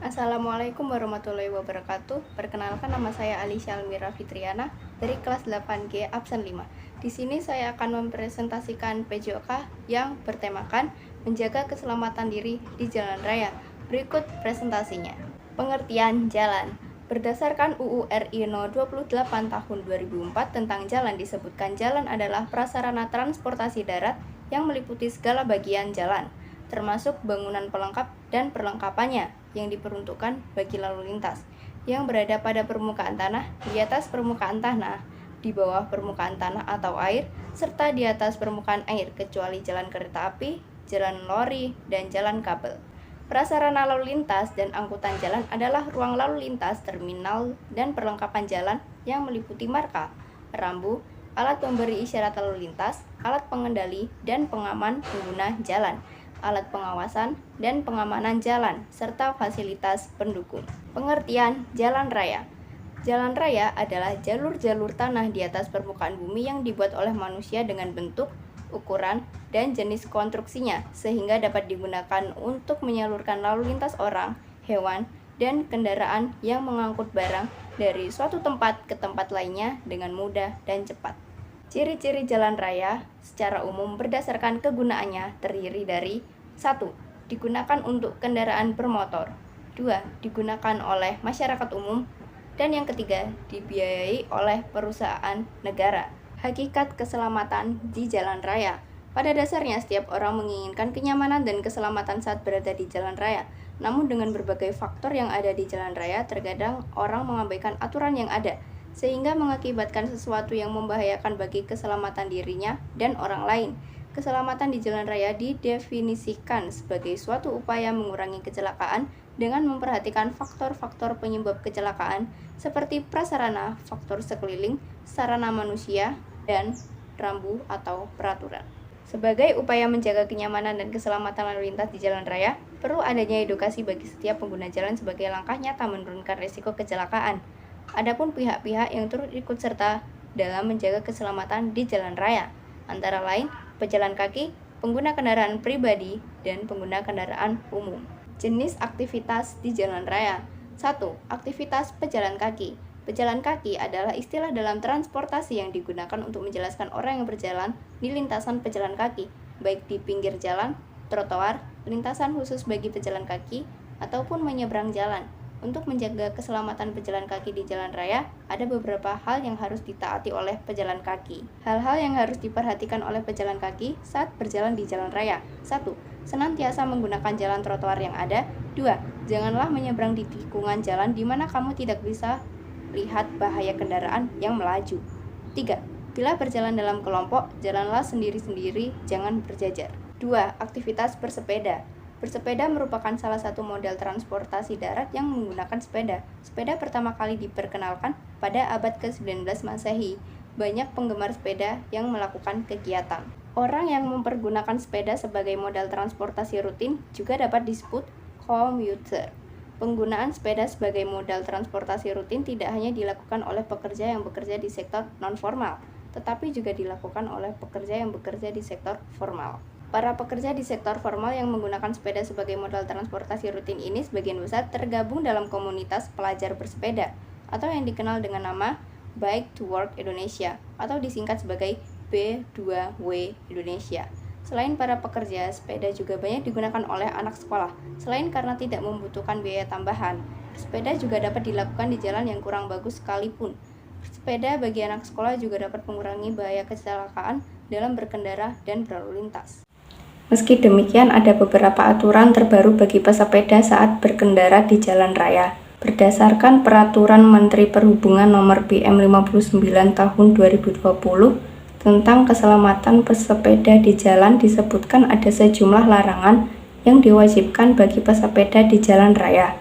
Assalamualaikum warahmatullahi wabarakatuh. Perkenalkan, nama saya Alisha Almira Fitriana dari kelas 8G absen 5. Di sini saya akan mempresentasikan PJOK yang bertemakan menjaga keselamatan diri di jalan raya. Berikut presentasinya. Pengertian jalan. Berdasarkan UU RI No 28 tahun 2004 tentang jalan, disebutkan jalan adalah prasarana transportasi darat yang meliputi segala bagian jalan, termasuk bangunan pelengkap dan perlengkapannya yang diperuntukkan bagi lalu lintas, yang berada pada permukaan tanah, di atas permukaan tanah, di bawah permukaan tanah atau air, serta di atas permukaan air, kecuali jalan kereta api, jalan lori, dan jalan kabel. Prasarana lalu lintas dan angkutan jalan adalah ruang lalu lintas, terminal, dan perlengkapan jalan yang meliputi marka, rambu, alat pemberi isyarat lalu lintas, alat pengendali dan pengaman pengguna jalan, alat pengawasan dan pengamanan jalan, serta fasilitas pendukung. Pengertian jalan raya. Jalan raya adalah jalur-jalur tanah di atas permukaan bumi yang dibuat oleh manusia dengan bentuk, ukuran, dan jenis konstruksinya, sehingga dapat digunakan untuk menyalurkan lalu lintas orang, hewan, dan kendaraan yang mengangkut barang dari suatu tempat ke tempat lainnya dengan mudah dan cepat. Ciri-ciri jalan raya secara umum berdasarkan kegunaannya terdiri dari 1. Digunakan untuk kendaraan bermotor. 2. Digunakan oleh masyarakat umum. Dan yang ketiga, dibiayai oleh perusahaan negara. Hakikat keselamatan di jalan raya. Pada dasarnya, setiap orang menginginkan kenyamanan dan keselamatan saat berada di jalan raya. Namun dengan berbagai faktor yang ada di jalan raya, terkadang orang mengabaikan aturan yang ada, sehingga mengakibatkan sesuatu yang membahayakan bagi keselamatan dirinya dan orang lain. Keselamatan di jalan raya didefinisikan sebagai suatu upaya mengurangi kecelakaan dengan memperhatikan faktor-faktor penyebab kecelakaan seperti prasarana, faktor sekeliling, sarana manusia, dan rambu atau peraturan. Sebagai upaya menjaga kenyamanan dan keselamatan lalu lintas di jalan raya, perlu adanya edukasi bagi setiap pengguna jalan sebagai langkah nyata menurunkan risiko kecelakaan. Adapun pihak-pihak yang turut ikut serta dalam menjaga keselamatan di jalan raya, antara lain pejalan kaki, pengguna kendaraan pribadi, dan pengguna kendaraan umum. Jenis aktivitas di jalan raya. 1. Aktivitas pejalan kaki. Pejalan kaki adalah istilah dalam transportasi yang digunakan untuk menjelaskan orang yang berjalan di lintasan pejalan kaki, baik di pinggir jalan, trotoar, lintasan khusus bagi pejalan kaki, ataupun menyeberang jalan. Untuk menjaga keselamatan pejalan kaki di jalan raya, ada beberapa hal yang harus ditaati oleh pejalan kaki. Hal-hal yang harus diperhatikan oleh pejalan kaki saat berjalan di jalan raya. 1. Senantiasa menggunakan jalan trotoar yang ada. 2. Janganlah menyeberang di tikungan jalan di mana kamu tidak bisa lihat bahaya kendaraan yang melaju. 3. Bila berjalan dalam kelompok, jalanlah sendiri-sendiri, jangan berjajar. 2. Aktivitas bersepeda. Bersepeda merupakan salah satu model transportasi darat yang menggunakan sepeda. Sepeda pertama kali diperkenalkan pada abad ke-19 Masehi. Banyak penggemar sepeda yang melakukan kegiatan. Orang yang mempergunakan sepeda sebagai modal transportasi rutin juga dapat disebut komuter. Penggunaan sepeda sebagai modal transportasi rutin tidak hanya dilakukan oleh pekerja yang bekerja di sektor non-formal, tetapi juga dilakukan oleh pekerja yang bekerja di sektor formal. Para pekerja di sektor formal yang menggunakan sepeda sebagai modal transportasi rutin ini sebagian besar tergabung dalam komunitas pelajar bersepeda, atau yang dikenal dengan nama Bike to Work Indonesia, atau disingkat sebagai B2W Indonesia. Selain para pekerja, sepeda juga banyak digunakan oleh anak sekolah. Selain karena tidak membutuhkan biaya tambahan, bersepeda juga dapat dilakukan di jalan yang kurang bagus sekalipun. Bersepeda bagi anak sekolah juga dapat mengurangi bahaya kecelakaan dalam berkendara dan berlalu lintas. Meski demikian, ada beberapa aturan terbaru bagi pesepeda saat berkendara di jalan raya. Berdasarkan Peraturan Menteri Perhubungan Nomor PM 59 Tahun 2020 tentang keselamatan pesepeda di jalan, disebutkan ada sejumlah larangan yang diwajibkan bagi pesepeda di jalan raya.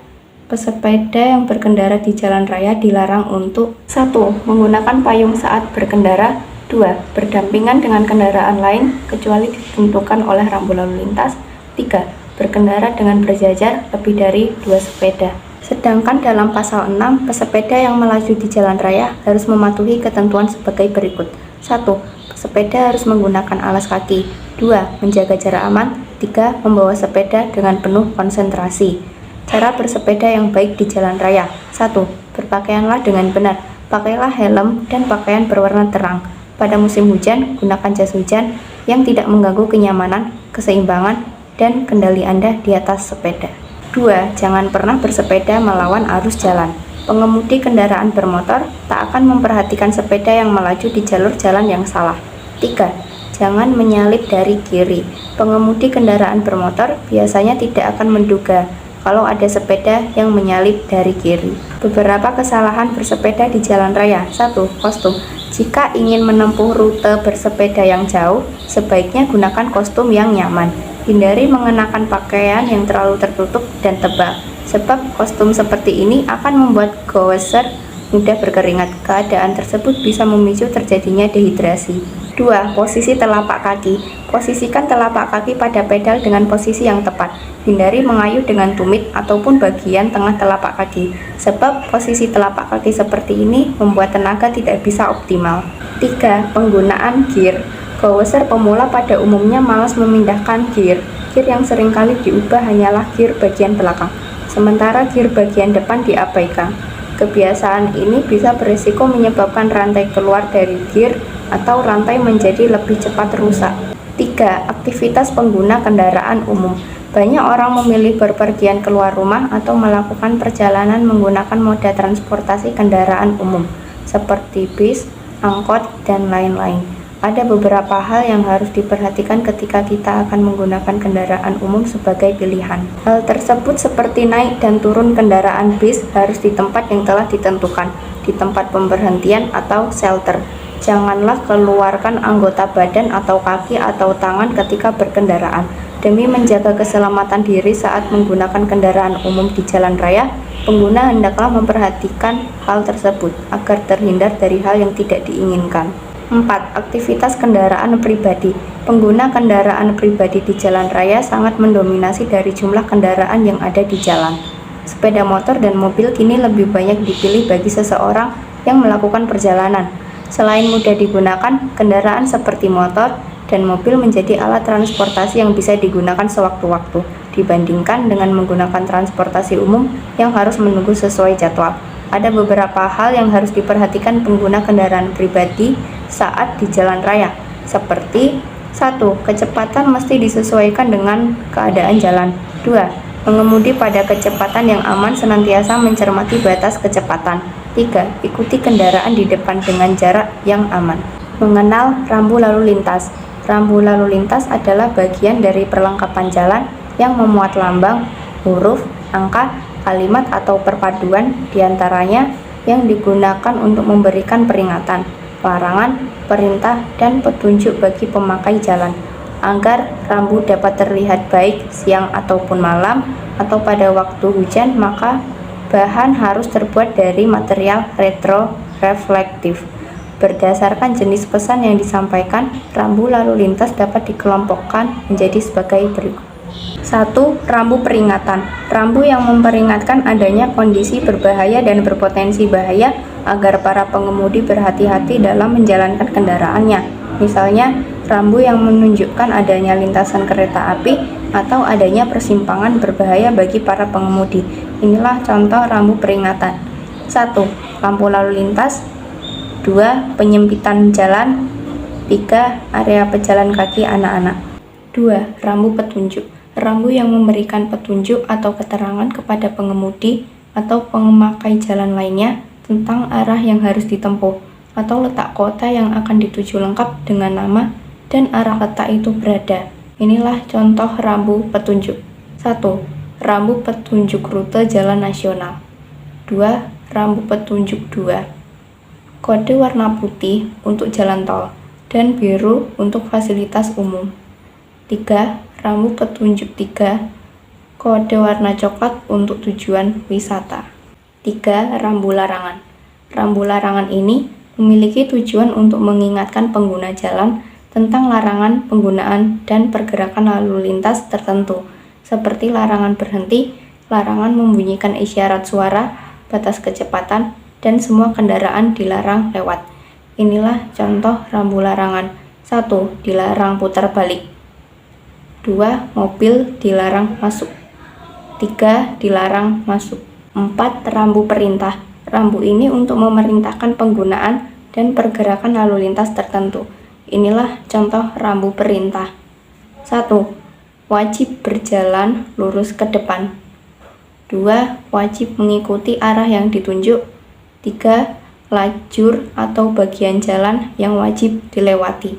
Pesepeda yang berkendara di jalan raya dilarang untuk 1. Menggunakan payung saat berkendara. 2. Berdampingan dengan kendaraan lain kecuali ditentukan oleh rambu lalu lintas. 3. Berkendara dengan berjajar lebih dari 2 sepeda. Sedangkan dalam pasal 6, pesepeda yang melaju di jalan raya harus mematuhi ketentuan sebagai berikut. 1. Pesepeda harus menggunakan alas kaki. 2. Menjaga jarak aman. 3. Membawa sepeda dengan penuh konsentrasi. Cara bersepeda yang baik di jalan raya. 1. Berpakaianlah dengan benar. Pakailah helm dan pakaian berwarna terang. Pada musim hujan, gunakan jas hujan yang tidak mengganggu kenyamanan, keseimbangan, dan kendali Anda di atas sepeda. 2. Jangan pernah bersepeda melawan arus jalan. Pengemudi kendaraan bermotor tak akan memperhatikan sepeda yang melaju di jalur jalan yang salah. 3. Jangan menyalip dari kiri. Pengemudi kendaraan bermotor biasanya tidak akan menduga kalau ada sepeda yang menyalip dari kiri. Beberapa kesalahan bersepeda di jalan raya. 1. Kostum. Jika ingin menempuh rute bersepeda yang jauh, sebaiknya gunakan kostum yang nyaman. Hindari mengenakan pakaian yang terlalu tertutup dan tebal, sebab kostum seperti ini akan membuat goeser mudah berkeringat. Keadaan tersebut bisa memicu terjadinya dehidrasi. 2. Posisi telapak kaki. Posisikan telapak kaki pada pedal dengan posisi yang tepat. Hindari mengayuh dengan tumit ataupun bagian tengah telapak kaki, sebab posisi telapak kaki seperti ini membuat tenaga tidak bisa optimal. 3. Penggunaan gear. Goeser pemula pada umumnya malas memindahkan gear. Gear yang seringkali diubah hanyalah gear bagian belakang, sementara gear bagian depan diabaikan. Kebiasaan ini bisa berisiko menyebabkan rantai keluar dari gear atau rantai menjadi lebih cepat rusak. 3. Aktivitas pengguna kendaraan umum. Banyak orang memilih berpergian keluar rumah atau melakukan perjalanan menggunakan moda transportasi kendaraan umum, seperti bis, angkot, dan lain-lain. Ada beberapa hal yang harus diperhatikan ketika kita akan menggunakan kendaraan umum sebagai pilihan. Hal tersebut seperti naik dan turun kendaraan bis harus di tempat yang telah ditentukan, di tempat pemberhentian atau shelter. Janganlah keluarkan anggota badan atau kaki atau tangan ketika berkendaraan. Demi menjaga keselamatan diri saat menggunakan kendaraan umum di jalan raya, pengguna hendaklah memperhatikan hal tersebut agar terhindar dari hal yang tidak diinginkan. 4. Aktivitas kendaraan pribadi. Pengguna kendaraan pribadi di jalan raya sangat mendominasi dari jumlah kendaraan yang ada di jalan. Sepeda motor dan mobil kini lebih banyak dipilih bagi seseorang yang melakukan perjalanan. Selain mudah digunakan, kendaraan seperti motor dan mobil menjadi alat transportasi yang bisa digunakan sewaktu-waktu, dibandingkan dengan menggunakan transportasi umum yang harus menunggu sesuai jadwal. Ada beberapa hal yang harus diperhatikan pengguna kendaraan pribadi saat di jalan raya, seperti 1. Kecepatan mesti disesuaikan dengan keadaan jalan. 2. Mengemudi pada kecepatan yang aman, senantiasa mencermati batas kecepatan. 3. Ikuti kendaraan di depan dengan jarak yang aman. Mengenal rambu lalu lintas. Rambu lalu lintas adalah bagian dari perlengkapan jalan yang memuat lambang, huruf, angka, kalimat atau perpaduan diantaranya yang digunakan untuk memberikan peringatan, larangan, perintah, dan petunjuk bagi pemakai jalan. Agar rambu dapat terlihat baik siang ataupun malam atau pada waktu hujan, maka bahan harus terbuat dari material retroreflektif. Berdasarkan jenis pesan yang disampaikan, rambu lalu lintas dapat dikelompokkan menjadi sebagai berikut. 1. Rambu peringatan. Rambu yang memperingatkan adanya kondisi berbahaya dan berpotensi bahaya agar para pengemudi berhati-hati dalam menjalankan kendaraannya. Misalnya, rambu yang menunjukkan adanya lintasan kereta api atau adanya persimpangan berbahaya bagi para pengemudi. Inilah contoh rambu peringatan. 1. Lampu lalu lintas. 2. Penyempitan jalan. 3. Area pejalan kaki anak-anak. 2. Rambu petunjuk. Rambu yang memberikan petunjuk atau keterangan kepada pengemudi atau pemakai jalan lainnya tentang arah yang harus ditempuh atau letak kota yang akan dituju lengkap dengan nama dan arah letak itu berada. Inilah contoh rambu petunjuk. 1. Rambu petunjuk rute jalan nasional. 2. Rambu petunjuk 2. Kode warna putih untuk jalan tol dan biru untuk fasilitas umum. 3. Rambu petunjuk 3. Kode warna coklat untuk tujuan wisata. 3. Rambu larangan. Rambu larangan ini memiliki tujuan untuk mengingatkan pengguna jalan tentang larangan penggunaan dan pergerakan lalu lintas tertentu, seperti larangan berhenti, larangan membunyikan isyarat suara, batas kecepatan, dan semua kendaraan dilarang lewat. Inilah contoh rambu larangan. 1. Dilarang putar balik. 2. Mobil dilarang masuk. 3. Dilarang masuk. 4. Rambu perintah. Rambu ini untuk memerintahkan penggunaan dan pergerakan lalu lintas tertentu. Inilah contoh rambu perintah. 1. Wajib berjalan lurus ke depan. 2. Wajib mengikuti arah yang ditunjuk. 3. Lajur atau bagian jalan yang wajib dilewati.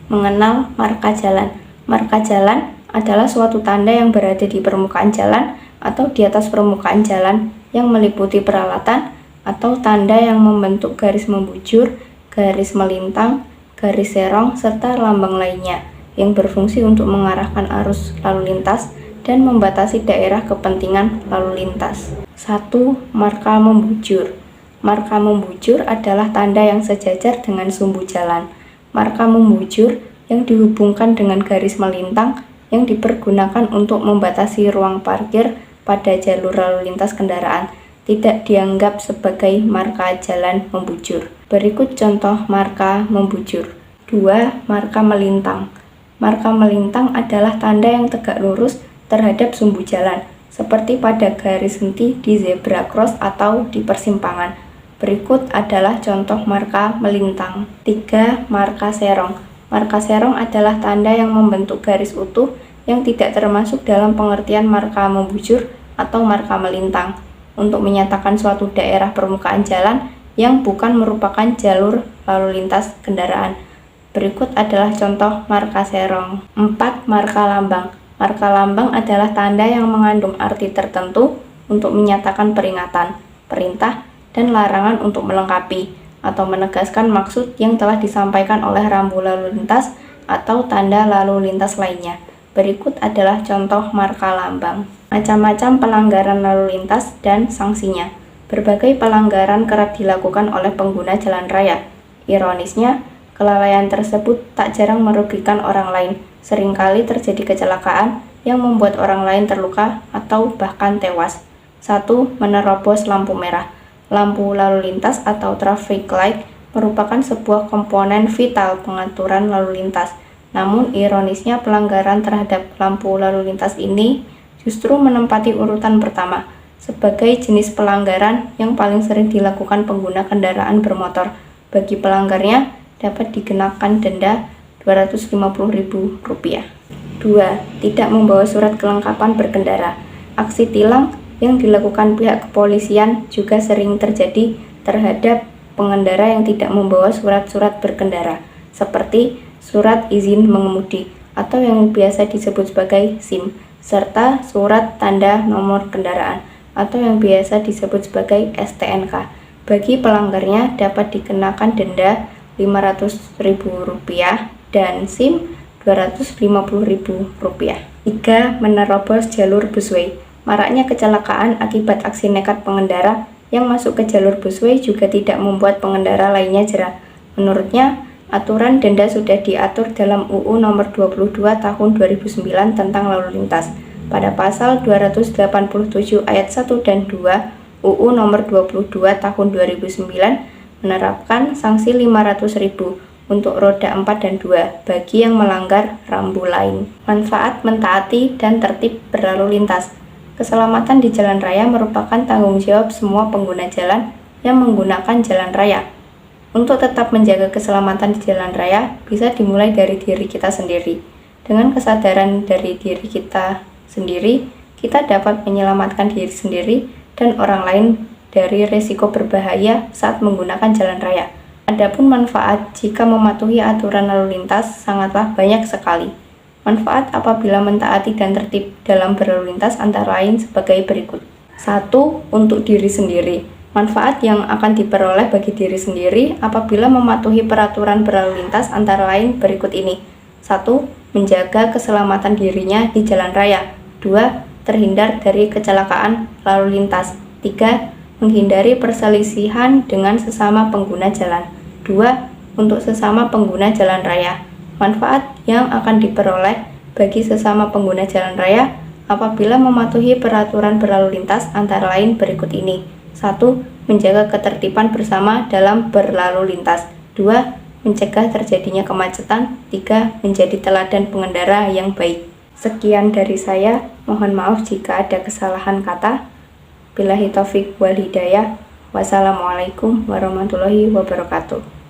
Mengenal marka jalan. Marka jalan adalah suatu tanda yang berada di permukaan jalan atau di atas permukaan jalan yang meliputi peralatan atau tanda yang membentuk garis membujur, garis melintang, garis serong, serta lambang lainnya yang berfungsi untuk mengarahkan arus lalu lintas dan membatasi daerah kepentingan lalu lintas. 1. Marka membujur. Marka membujur adalah tanda yang sejajar dengan sumbu jalan. Marka membujur yang dihubungkan dengan garis melintang yang dipergunakan untuk membatasi ruang parkir pada jalur lalu lintas kendaraan tidak dianggap sebagai marka jalan membujur. Berikut contoh marka membujur. 2. Marka melintang. Marka melintang adalah tanda yang tegak lurus terhadap sumbu jalan, seperti pada garis henti di zebra cross atau di persimpangan. Berikut adalah contoh marka melintang. 3. Marka serong. Marka serong adalah tanda yang membentuk garis utuh yang tidak termasuk dalam pengertian marka membujur atau marka melintang untuk menyatakan suatu daerah permukaan jalan yang bukan merupakan jalur lalu lintas kendaraan. Berikut adalah contoh marka serong. 4. Marka lambang. Marka lambang adalah tanda yang mengandung arti tertentu untuk menyatakan peringatan, perintah, dan larangan untuk melengkapi atau menegaskan maksud yang telah disampaikan oleh rambu lalu lintas atau tanda lalu lintas lainnya. Berikut adalah contoh marka lambang. Macam-macam pelanggaran lalu lintas dan sanksinya. Berbagai pelanggaran kerap dilakukan oleh pengguna jalan raya. Ironisnya, kelalaian tersebut tak jarang merugikan orang lain. Seringkali terjadi kecelakaan yang membuat orang lain terluka atau bahkan tewas. 1. Menerobos lampu merah. Lampu lalu lintas atau traffic light merupakan sebuah komponen vital pengaturan lalu lintas. Namun ironisnya pelanggaran terhadap lampu lalu lintas ini justru menempati urutan pertama sebagai jenis pelanggaran yang paling sering dilakukan pengguna kendaraan bermotor. Bagi pelanggarnya dapat dikenakan denda Rp250.000. 2. Tidak membawa surat kelengkapan berkendara. Aksi tilang yang dilakukan pihak kepolisian juga sering terjadi terhadap pengendara yang tidak membawa surat-surat berkendara, seperti surat izin mengemudi atau yang biasa disebut sebagai SIM, serta surat tanda nomor kendaraan atau yang biasa disebut sebagai STNK. Bagi pelanggarnya dapat dikenakan denda Rp500.000 dan SIM Rp250.000. 3. Menerobos jalur busway. Maraknya kecelakaan akibat aksi nekat pengendara yang masuk ke jalur busway juga tidak membuat pengendara lainnya jera. Menurutnya, aturan denda sudah diatur dalam UU Nomor 22 Tahun 2009 tentang lalu lintas. Pada pasal 287 ayat 1 dan 2 UU Nomor 22 Tahun 2009 menerapkan sanksi Rp500.000 untuk roda 4 dan 2 bagi yang melanggar rambu lain. Manfaat mentaati dan tertib berlalu lintas. Keselamatan di jalan raya merupakan tanggung jawab semua pengguna jalan yang menggunakan jalan raya. Untuk tetap menjaga keselamatan di jalan raya bisa dimulai dari diri kita sendiri. Dengan kesadaran dari diri kita sendiri, kita dapat menyelamatkan diri sendiri dan orang lain dari risiko berbahaya saat menggunakan jalan raya. Adapun manfaat jika mematuhi aturan lalu lintas sangatlah banyak sekali. Manfaat apabila mentaati dan tertib dalam berlalu lintas antara lain sebagai berikut. 1. Untuk diri sendiri. Manfaat yang akan diperoleh bagi diri sendiri apabila mematuhi peraturan berlalu lintas antara lain berikut ini. 1. Menjaga keselamatan dirinya di jalan raya. 2. Terhindar dari kecelakaan lalu lintas. 3. Menghindari perselisihan dengan sesama pengguna jalan. 2. Untuk sesama pengguna jalan raya. Manfaat yang akan diperoleh bagi sesama pengguna jalan raya apabila mematuhi peraturan berlalu lintas antara lain berikut ini. 1. Menjaga ketertiban bersama dalam berlalu lintas. 2. Mencegah terjadinya kemacetan. 3. Menjadi teladan pengendara yang baik. Sekian dari saya, mohon maaf jika ada kesalahan kata. Billahi taufik wal hidayah. Wassalamualaikum warahmatullahi wabarakatuh.